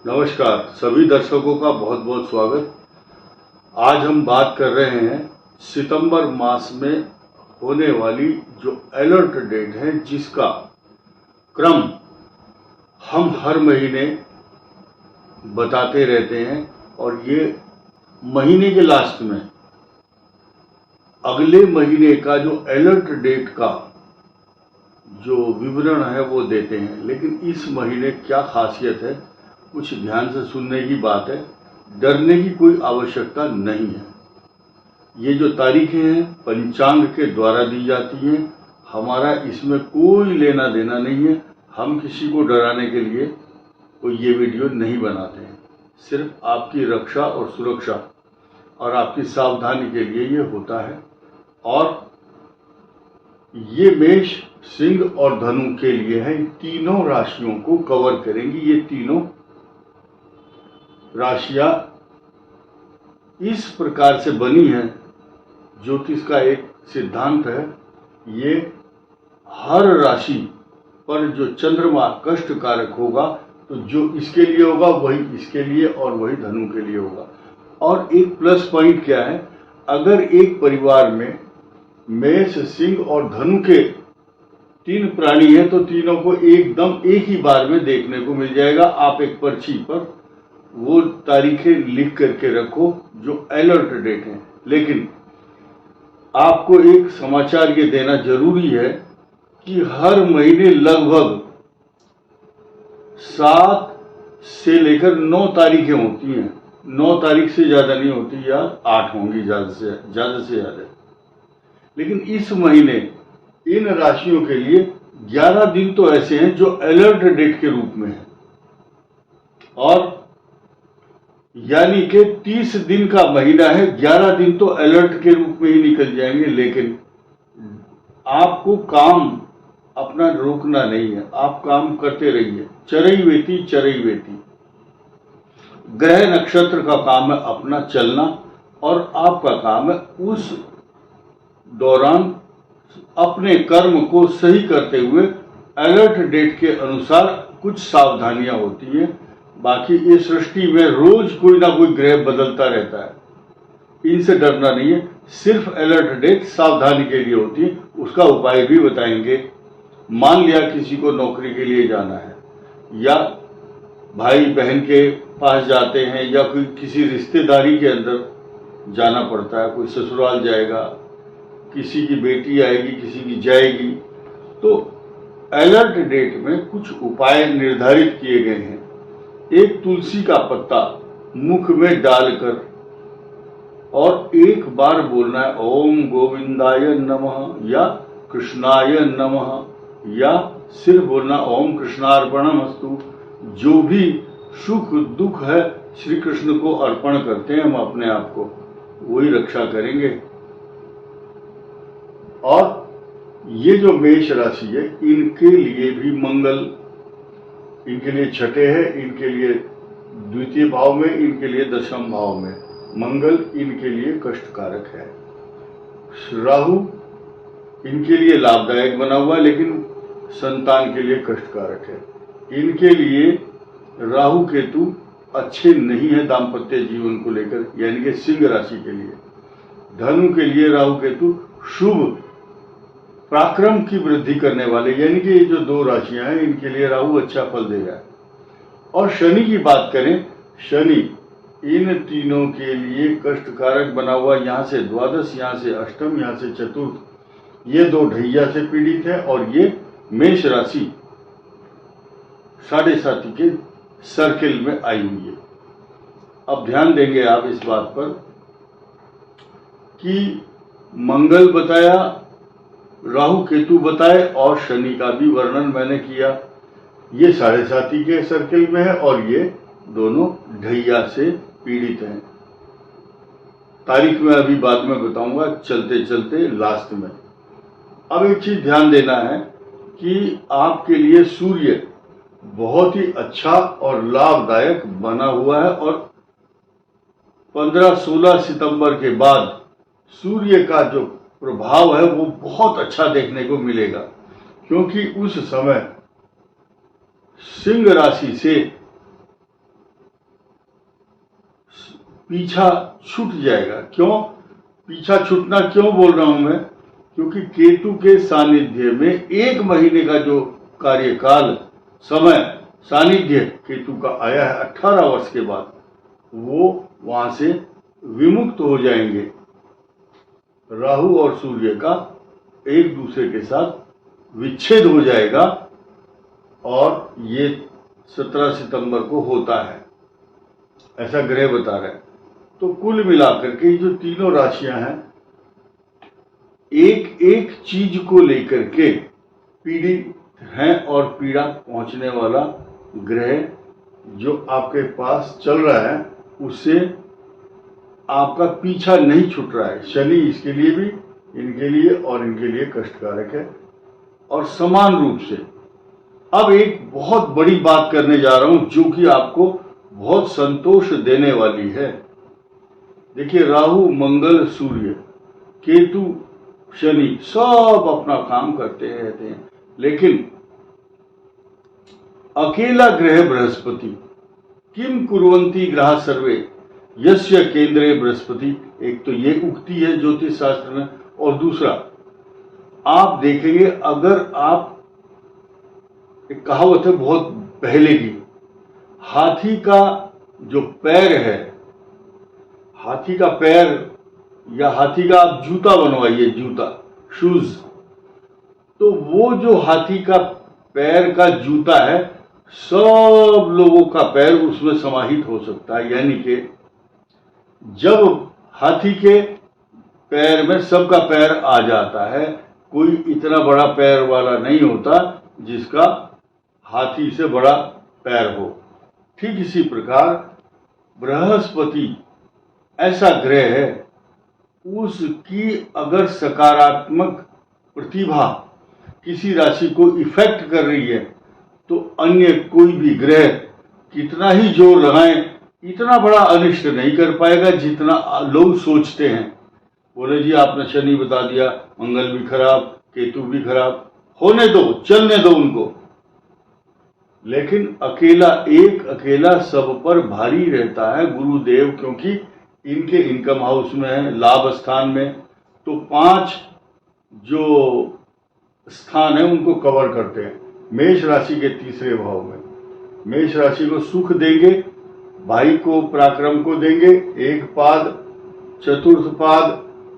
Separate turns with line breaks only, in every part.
नमस्कार, सभी दर्शकों का बहुत बहुत स्वागत। आज हम बात कर रहे हैं सितंबर मास में होने वाली जो अलर्ट डेट है, जिसका क्रम हम हर महीने बताते रहते हैं और ये महीने के लास्ट में अगले महीने का जो अलर्ट डेट का जो विवरण है वो देते हैं। लेकिन इस महीने क्या खासियत है, कुछ ध्यान से सुनने की बात है। डरने की कोई आवश्यकता नहीं है। ये जो तारीखें हैं पंचांग के द्वारा दी जाती हैं, हमारा इसमें कोई लेना देना नहीं है। हम किसी को डराने के लिए कोई ये वीडियो नहीं बनाते हैं। सिर्फ आपकी रक्षा और सुरक्षा और आपकी सावधानी के लिए ये होता है। और ये मेष, सिंह और धनु के लिए है। तीनों राशियों को कवर करेंगी। ये तीनों राशियां इस प्रकार से बनी है, ज्योतिष का एक सिद्धांत है। ये हर राशि पर जो चंद्रमा कष्ट कारक होगा, तो जो इसके लिए होगा वही इसके लिए और वही धनु के लिए होगा। और एक प्लस पॉइंट क्या है, अगर एक परिवार में मेष, सिंह और धनु के तीन प्राणी है तो तीनों को एकदम एक ही बार में देखने को मिल जाएगा। आप एक पर्ची पर वो तारीखें लिख करके रखो जो अलर्ट डेट है। लेकिन आपको एक समाचार ये देना जरूरी है कि हर महीने लगभग 7 से लेकर 9 तारीखें होती हैं। 9 तारीख से ज्यादा नहीं होती, या 8 होंगी ज्यादा से ज्यादा। लेकिन इस महीने इन राशियों के लिए 11 दिन तो ऐसे हैं जो अलर्ट डेट के रूप में है, और यानी कि 30 दिन का महीना है। 11 दिन तो अलर्ट के रूप में ही निकल जाएंगे। लेकिन आपको काम अपना रोकना नहीं है, आप काम करते रहिए। चरैवेति चरैवेति, ग्रह नक्षत्र का काम है अपना चलना, और आपका काम है उस दौरान अपने कर्म को सही करते हुए अलर्ट डेट के अनुसार कुछ सावधानियां होती हैं। बाकी इस सृष्टि में रोज कोई ना कोई ग्रह बदलता रहता है, इनसे डरना नहीं है। सिर्फ अलर्ट डेट सावधानी के लिए होती है, उसका उपाय भी बताएंगे। मान लिया किसी को नौकरी के लिए जाना है, या भाई बहन के पास जाते हैं, या कोई किसी रिश्तेदारी के अंदर जाना पड़ता है, कोई ससुराल जाएगा, किसी की बेटी आएगी, किसी की जाएगी, तो अलर्ट डेट में कुछ उपाय निर्धारित किए गए हैं। एक तुलसी का पत्ता मुख में डालकर और एक बार बोलना है ओम गोविंदाय नमः या कृष्णाय नमः, या सिर्फ बोलना ओम कृष्णार्पणमस्तु। जो भी सुख दुख है श्री कृष्ण को अर्पण करते हैं हम अपने आप को, वही रक्षा करेंगे। और ये जो मेष राशि है, इनके लिए भी मंगल, इनके लिए छठे है, इनके लिए द्वितीय भाव में, इनके लिए दशम भाव में मंगल इनके लिए कष्टकारक है। राहु इनके लिए लाभदायक बना हुआ, लेकिन संतान के लिए कष्टकारक है। इनके लिए राहु केतु अच्छे नहीं है दाम्पत्य जीवन को लेकर, यानी कि सिंह राशि के लिए। धनु के लिए राहु केतु शुभ पराक्रम की वृद्धि करने वाले, यानी कि ये जो 2 राशियां हैं इनके लिए राहु अच्छा फल देगा। और शनि की बात करें, शनि इन तीनों के लिए कष्टकारक बना हुआ। यहाँ से द्वादश, यहाँ से अष्टम, यहाँ से चतुर्थ, ये 2 ढैया से पीड़ित है। और ये मेष राशि 7.5 के सर्किल में आई हुई है। अब ध्यान देंगे आप इस बात पर कि मंगल बताया, राहु केतु बताए, और शनि का भी वर्णन मैंने किया। ये 7.5 के सर्किल में है और ये दोनों ढैया से पीड़ित हैं। तारीख में अभी बाद में बताऊंगा, चलते चलते लास्ट में। अब एक चीज ध्यान देना है कि आपके लिए सूर्य बहुत ही अच्छा और लाभदायक बना हुआ है, और 15-16 सितंबर के बाद सूर्य का जो प्रभाव है वो बहुत अच्छा देखने को मिलेगा, क्योंकि उस समय सिंह राशि से पीछा छूट जाएगा। क्यों पीछा छूटना क्यों बोल रहा हूं मैं? क्योंकि केतु के सानिध्य में 1 महीने का जो कार्यकाल समय सानिध्य केतु का आया है 18 वर्ष के बाद, वो वहां से विमुक्त हो जाएंगे। राहु और सूर्य का एक दूसरे के साथ विच्छेद हो जाएगा और ये 17 सितंबर को होता है, ऐसा ग्रह बता रहे हैं। तो कुल मिलाकर के जो तीनों राशियां हैं, एक एक चीज को लेकर के पीड़ित हैं और पीड़ा पहुंचने वाला ग्रह जो आपके पास चल रहा है उससे आपका पीछा नहीं छूट रहा है। शनि इसके लिए भी, इनके लिए और इनके लिए कष्टकारक है। और समान रूप से अब एक बहुत बड़ी बात करने जा रहा हूं जो कि आपको बहुत संतोष देने वाली है। देखिए, राहु मंगल सूर्य केतु शनि सब अपना काम करते रहते हैं, लेकिन अकेला ग्रह बृहस्पति, किम कुर्वन्ति ग्रह सर्वे यस्य केंद्रे बृहस्पति, एक तो ये उक्ति है ज्योतिष शास्त्र में, और दूसरा आप देखेंगे, अगर आप, एक कहावत है बहुत पहले की, हाथी का जो पैर है, हाथी का पैर या हाथी का आप जूता बनवाइए, जूता शूज, तो वो जो हाथी का पैर का जूता है सब लोगों का पैर उसमें समाहित हो सकता है। यानी कि जब हाथी के पैर में सबका पैर आ जाता है, कोई इतना बड़ा पैर वाला नहीं होता जिसका हाथी से बड़ा पैर हो। ठीक इसी प्रकार बृहस्पति ऐसा ग्रह है, उसकी अगर सकारात्मक प्रतिभा किसी राशि को इफेक्ट कर रही है तो अन्य कोई भी ग्रह कितना ही जोर लगाएं इतना बड़ा अनिष्ट नहीं कर पाएगा जितना लोग सोचते हैं। बोले जी आपने शनि बता दिया, मंगल भी खराब, केतु भी खराब, होने दो, चलने दो उनको, लेकिन अकेला सब पर भारी रहता है गुरुदेव, क्योंकि इनके इनकम हाउस में है, लाभ स्थान में, तो 5 जो स्थान है उनको कवर करते हैं। मेष राशि के तीसरे भाव में, मेष राशि को सुख देंगे, भाई को पराक्रम को देंगे, 1 पाद, चतुर्थ पाद,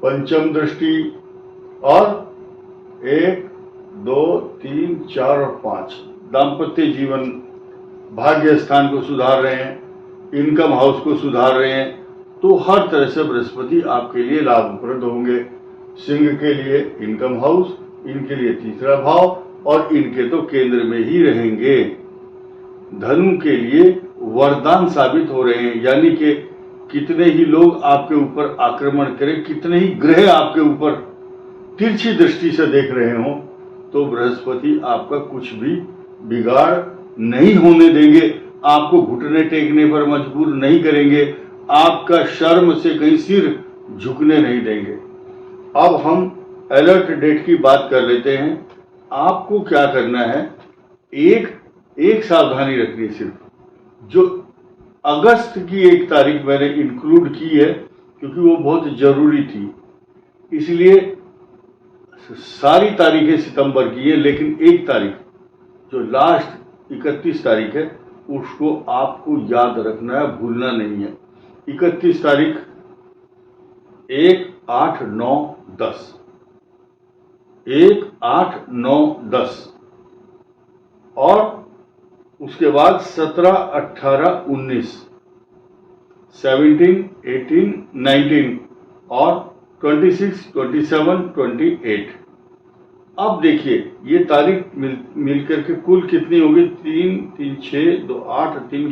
पंचम दृष्टि, और 1 2 3 4 और 5 दाम्पत्य जीवन, भाग्य स्थान को सुधार रहे हैं, इनकम हाउस को सुधार रहे हैं, तो हर तरह से बृहस्पति आपके लिए लाभप्रद होंगे। सिंह के लिए इनकम हाउस, इनके लिए तीसरा भाव, और इनके तो केंद्र में ही रहेंगे। धनु के लिए वरदान साबित हो रहे हैं, यानी कि कितने ही लोग आपके ऊपर आक्रमण करें, कितने ही ग्रह आपके ऊपर तिरछी दृष्टि से देख रहे हो, तो बृहस्पति आपका कुछ भी बिगाड़ नहीं होने देंगे, आपको घुटने टेकने पर मजबूर नहीं करेंगे, आपका शर्म से कहीं सिर झुकने नहीं देंगे। अब हम अलर्ट डेट की बात कर लेते हैं। आपको क्या करना है, एक सावधानी रखनी है सिर्फ, जो अगस्त की 1 तारीख मैंने इंक्लूड की है क्योंकि वो बहुत जरूरी थी, इसलिए सारी तारीखें सितंबर की है, लेकिन 1 तारीख जो लास्ट 31 तारीख है उसको आपको याद रखना है, भूलना नहीं है। 31 तारीख 1 8 9 10, 1 8 9 10, और उसके बाद 17 18 19 17 18 19 और 26 27 28। अब देखिए ये तारीख मिलकर के कुल कितनी होगी, 3 3 6 2 8 3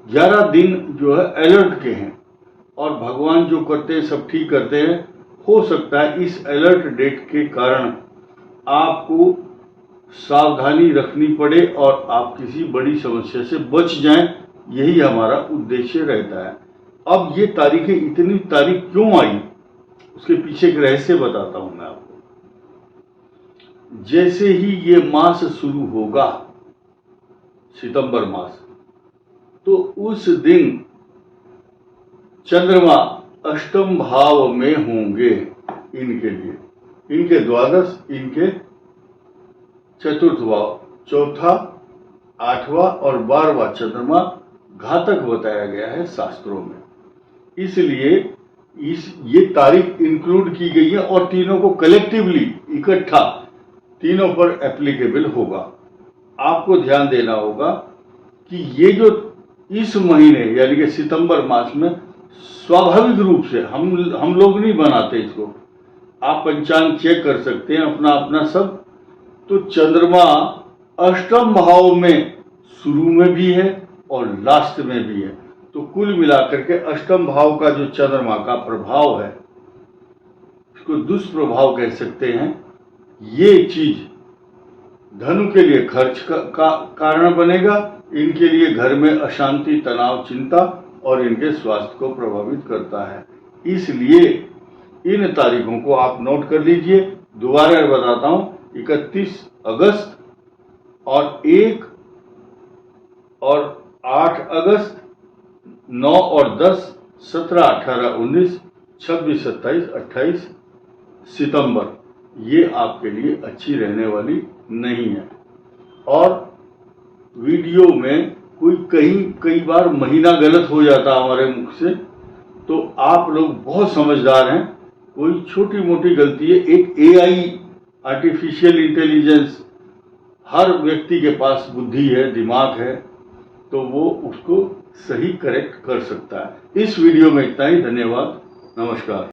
11 दिन जो है अलर्ट के हैं, और भगवान जो करते हैं सब ठीक करते हैं। हो सकता है इस अलर्ट डेट के कारण आपको सावधानी रखनी पड़े और आप किसी बड़ी समस्या से बच जाएं, यही हमारा उद्देश्य रहता है। अब ये तारीखें इतनी तारीख क्यों आई, उसके पीछे एक रहस्य बताता हूं मैं आपको। जैसे ही ये मास शुरू होगा, सितंबर मास, तो उस दिन चंद्रमा अष्टम भाव में होंगे इनके लिए, इनके द्वादश, इनके चतुर्थ भाव, चौथा, आठवां और 12वां चंद्रमा घातक बताया गया है शास्त्रों में। इसलिए ये तारीख इंक्लूड की गई है और तीनों को कलेक्टिवली इकट्ठा तीनों पर एप्लीकेबल होगा। आपको ध्यान देना होगा कि ये जो इस महीने यानी कि सितंबर मास में स्वाभाविक रूप से हम लोग नहीं बनाते इसको, आप पंचांग चेक कर सकते हैं अपना अपना सब, तो चंद्रमा अष्टम भाव में शुरू में भी है और लास्ट में भी है। तो कुल मिलाकर के अष्टम भाव का जो चंद्रमा का प्रभाव है, इसको दुष्प्रभाव कह सकते हैं। ये चीज धनु के लिए खर्च का कारण बनेगा, इनके लिए घर में अशांति, तनाव, चिंता और इनके स्वास्थ्य को प्रभावित करता है। इसलिए इन तारीखों को आप नोट कर लीजिए। दोबारा बताता हूं, 31 अगस्त और 1 और 8 अगस्त, 9 और 10, 17, 18, 19, 26, 27, 28 सितंबर, ये आपके लिए अच्छी रहने वाली नहीं है। और वीडियो में कई बार महीना गलत हो जाता हमारे मुख से, तो आप लोग बहुत समझदार हैं, कोई छोटी मोटी गलती है, एक AI आर्टिफिशियल इंटेलिजेंस, हर व्यक्ति के पास बुद्धि है, दिमाग है, तो वो उसको सही करेक्ट कर सकता है। इस वीडियो में इतना ही। धन्यवाद, नमस्कार।